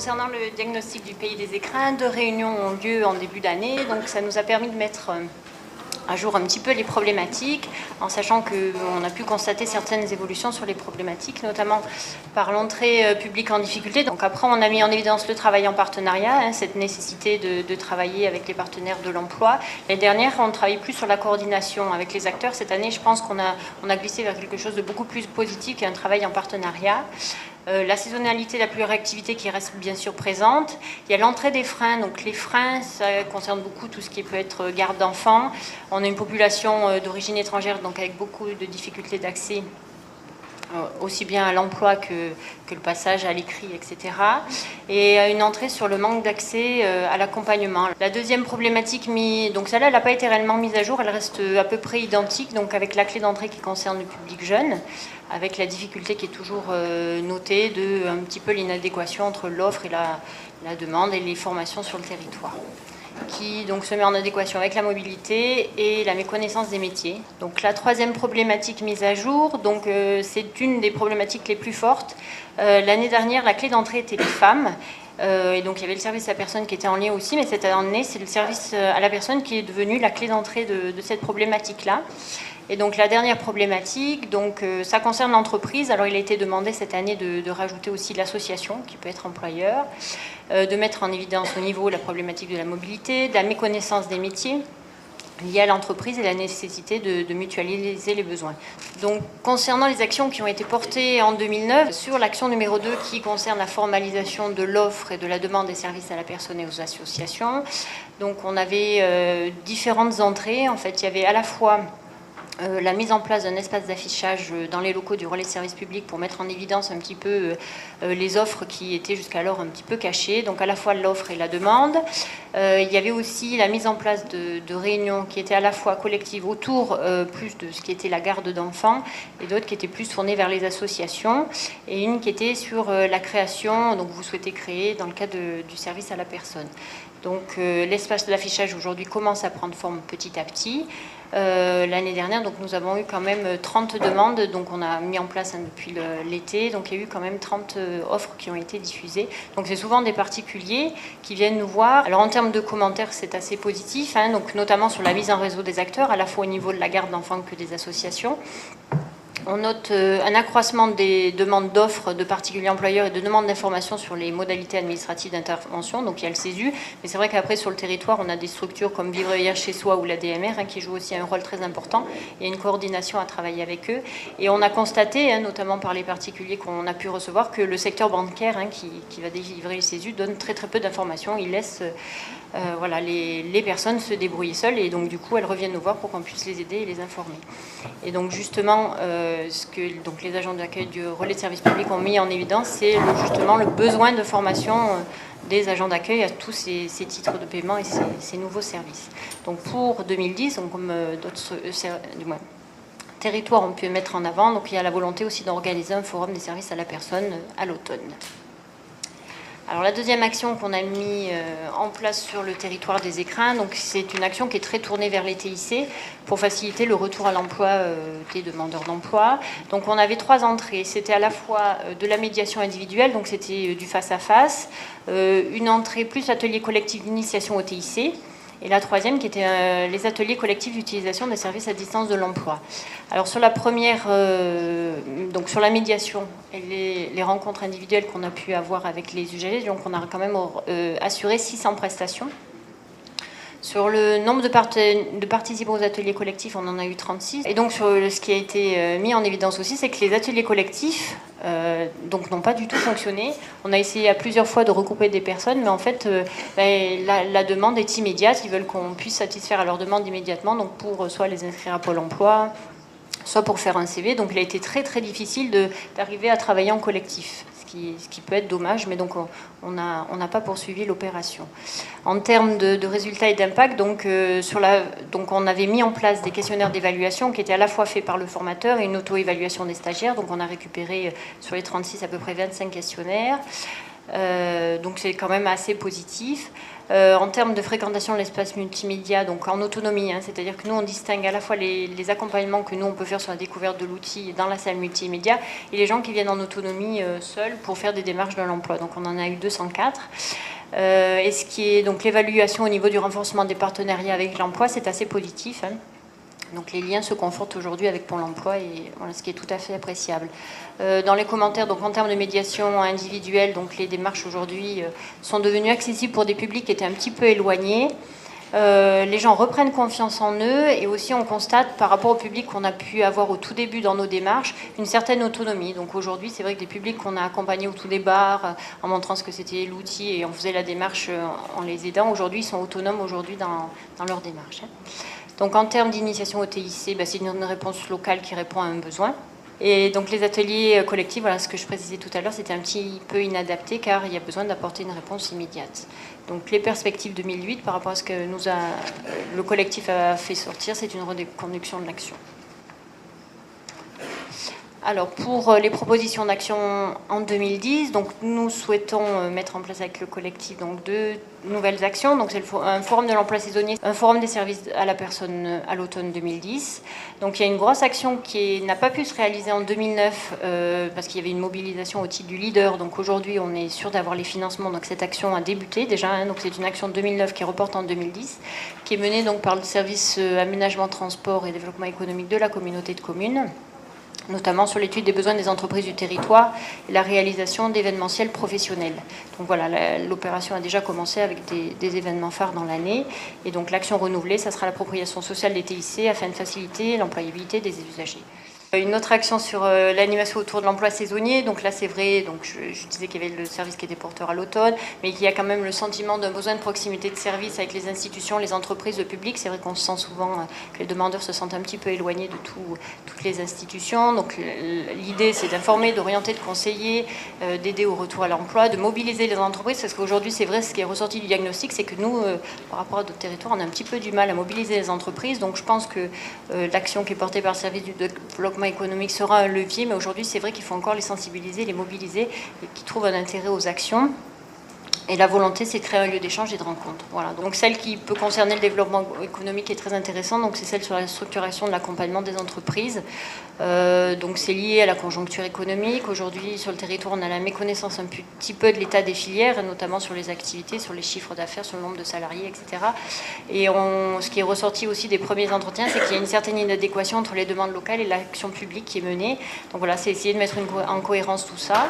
concernant le diagnostic du pays des écrins, 2 réunions ont lieu en début d'année, donc ça nous a permis de mettre à jour un petit peu les problématiques, en sachant qu'on a pu constater certaines évolutions sur les problématiques, notamment par l'entrée publique en difficulté. Donc après, on a mis en évidence le travail en partenariat, cette nécessité de travailler avec les partenaires de l'emploi. L'année dernière, on travaillait plus sur la coordination avec les acteurs. Cette année, je pense qu'on a glissé vers quelque chose de beaucoup plus positif qu'un travail en partenariat. La saisonnalité, la pluriactivité qui reste bien sûr présente. Il y a l'entrée des freins. Donc les freins, ça concerne beaucoup tout ce qui peut être garde d'enfants. On a une population d'origine étrangère, donc avec beaucoup de difficultés d'accès aussi bien à l'emploi que le passage à l'écrit, etc. Et une entrée sur le manque d'accès à l'accompagnement. La deuxième problématique, donc celle-là, elle n'a pas été réellement mise à jour, elle reste à peu près identique, donc avec la clé d'entrée qui concerne le public jeune, avec la difficulté qui est toujours notée de un petit peu l'inadéquation entre l'offre et la demande et les formations sur le territoire, qui donc se met en adéquation avec la mobilité et la méconnaissance des métiers. Donc la troisième problématique mise à jour, donc c'est une des problématiques les plus fortes. L'année dernière, la clé d'entrée était les femmes. Et donc il y avait le service à la personne qui était en lien aussi, mais cette année, c'est le service à la personne qui est devenu la clé d'entrée de cette problématique-là. Et donc la dernière problématique, donc, ça concerne l'entreprise. Alors il a été demandé cette année de rajouter aussi l'association, qui peut être employeur, de mettre en évidence au niveau la problématique de la mobilité, de la méconnaissance des métiers liés à l'entreprise et la nécessité de mutualiser les besoins. Donc concernant les actions qui ont été portées en 2009, sur l'action numéro 2 qui concerne la formalisation de l'offre et de la demande des services à la personne et aux associations, donc on avait différentes entrées. En fait, il y avait à la fois la mise en place d'un espace d'affichage dans les locaux du relais de service public pour mettre en évidence un petit peu les offres qui étaient jusqu'alors un petit peu cachées, donc à la fois l'offre et la demande. Il y avait aussi la mise en place de réunions qui étaient à la fois collectives autour plus de ce qui était la garde d'enfants et d'autres qui étaient plus tournées vers les associations, et une qui était sur la création, donc vous souhaitez créer dans le cadre du service à la personne. Donc l'espace d'affichage aujourd'hui commence à prendre forme petit à petit. L'année dernière, donc, nous avons eu quand même 30 demandes, donc on a mis en place depuis l'été, donc il y a eu quand même 30 offres qui ont été diffusées. Donc c'est souvent des particuliers qui viennent nous voir. Alors en termes de commentaires, c'est assez positif, donc notamment sur la mise en réseau des acteurs, à la fois au niveau de la garde d'enfants que des associations. On note un accroissement des demandes d'offres de particuliers employeurs et de demandes d'informations sur les modalités administratives d'intervention. Donc il y a le CESU, mais c'est vrai qu'après sur le territoire, on a des structures comme Vivre hier chez soi ou la DMR qui jouent aussi un rôle très important. Il y a une coordination à travailler avec eux. Et on a constaté, notamment par les particuliers qu'on a pu recevoir, que le secteur bancaire qui va délivrer le CESU donne très très peu d'informations. Il laisse les personnes se débrouiller seules, et donc du coup elles reviennent nous voir pour qu'on puisse les aider et les informer. Et donc justement, ce que les agents d'accueil du relais de service public ont mis en évidence, c'est justement le besoin de formation des agents d'accueil à tous ces titres de paiement et ces nouveaux services. Donc pour 2010, comme d'autres territoires ont pu mettre en avant, donc il y a la volonté aussi d'organiser un forum des services à la personne à l'automne. Alors la deuxième action qu'on a mis en place sur le territoire des écrins, donc c'est une action qui est très tournée vers les TIC pour faciliter le retour à l'emploi des demandeurs d'emploi. Donc on avait 3 entrées. C'était à la fois de la médiation individuelle, donc c'était du face-à-face, une entrée plus atelier collectif d'initiation au TIC, et la troisième qui était les ateliers collectifs d'utilisation des services à distance de l'emploi. Alors sur la première, donc sur la médiation et les rencontres individuelles qu'on a pu avoir avec les usagers, donc on a quand même assuré 600 prestations. Sur le nombre de participants aux ateliers collectifs, on en a eu 36. Et donc, sur ce qui a été mis en évidence aussi, c'est que les ateliers collectifs n'ont pas du tout fonctionné. On a essayé à plusieurs fois de regrouper des personnes, mais en fait, la demande est immédiate. Ils veulent qu'on puisse satisfaire à leur demande immédiatement, donc pour soit les inscrire à Pôle emploi, soit pour faire un CV. Donc, il a été très, très difficile d'arriver à travailler en collectif. Ce qui peut être dommage, mais donc on n'a pas poursuivi l'opération. En termes de résultats et d'impact, donc on avait mis en place des questionnaires d'évaluation qui étaient à la fois faits par le formateur et une auto-évaluation des stagiaires. Donc on a récupéré sur les 36 à peu près 25 questionnaires. Donc c'est quand même assez positif. En termes de fréquentation de l'espace multimédia, donc en autonomie, c'est-à-dire que nous on distingue à la fois les accompagnements que nous on peut faire sur la découverte de l'outil dans la salle multimédia et les gens qui viennent en autonomie seuls pour faire des démarches de l'emploi. Donc on en a eu 204. Et ce qui est donc l'évaluation au niveau du renforcement des partenariats avec l'emploi, c'est assez positif. Donc les liens se confortent aujourd'hui avec Pôle emploi, et voilà, ce qui est tout à fait appréciable. Dans les commentaires, donc en termes de médiation individuelle, donc les démarches aujourd'hui sont devenues accessibles pour des publics qui étaient un petit peu éloignés. Les gens reprennent confiance en eux, et aussi on constate par rapport au public qu'on a pu avoir au tout début dans nos démarches une certaine autonomie. Donc aujourd'hui c'est vrai que des publics qu'on a accompagnés au tout départ en montrant ce que c'était l'outil et on faisait la démarche en les aidant, aujourd'hui ils sont autonomes aujourd'hui dans leur démarche. Donc en termes d'initiation au TIC, c'est une réponse locale qui répond à un besoin. Et donc les ateliers collectifs, voilà ce que je précisais tout à l'heure, c'était un petit peu inadapté car il y a besoin d'apporter une réponse immédiate. Donc les perspectives 2008 par rapport à ce que le collectif a fait sortir, c'est une reconduction de l'action. Alors pour les propositions d'action en 2010, donc nous souhaitons mettre en place avec le collectif donc 2 nouvelles actions. Donc c'est un forum de l'emploi saisonnier, un forum des services à la personne à l'automne 2010. Donc il y a une grosse action qui n'a pas pu se réaliser en 2009 parce qu'il y avait une mobilisation au titre du leader. Donc aujourd'hui on est sûr d'avoir les financements. Donc cette action a débuté déjà. Donc c'est une action de 2009 qui reporte en 2010, qui est menée donc par le service aménagement, transport et développement économique de la communauté de communes, notamment sur l'étude des besoins des entreprises du territoire et la réalisation d'événementiels professionnels. Donc voilà, l'opération a déjà commencé avec des événements phares dans l'année. Et donc l'action renouvelée, ça sera l'appropriation sociale des TIC afin de faciliter l'employabilité des usagers. Une autre action sur l'animation autour de l'emploi saisonnier. Donc là, c'est vrai, donc je disais qu'il y avait le service qui était porteur à l'automne, mais qu'il y a quand même le sentiment d'un besoin de proximité de service avec les institutions, les entreprises, le public. C'est vrai qu'on se sent souvent que les demandeurs se sentent un petit peu éloignés de toutes les institutions. Donc l'idée, c'est d'informer, d'orienter, de conseiller, d'aider au retour à l'emploi, de mobiliser les entreprises, parce qu'aujourd'hui, c'est vrai, ce qui est ressorti du diagnostic, c'est que nous, par rapport à d'autres territoires, on a un petit peu du mal à mobiliser les entreprises. Donc je pense que l'action qui est portée par le service du développement économique sera un levier, mais aujourd'hui c'est vrai qu'il faut encore les sensibiliser, les mobiliser et qu'ils trouvent un intérêt aux actions. Et la volonté, c'est de créer un lieu d'échange et de rencontre. Voilà. Donc celle qui peut concerner le développement économique est très intéressante. Donc c'est celle sur la structuration de l'accompagnement des entreprises. Donc c'est lié à la conjoncture économique. Aujourd'hui, sur le territoire, on a la méconnaissance un petit peu de l'état des filières, et notamment sur les activités, sur les chiffres d'affaires, sur le nombre de salariés, etc. Et ce qui est ressorti aussi des premiers entretiens, c'est qu'il y a une certaine inadéquation entre les demandes locales et l'action publique qui est menée. Donc voilà, c'est essayer de mettre en cohérence tout ça.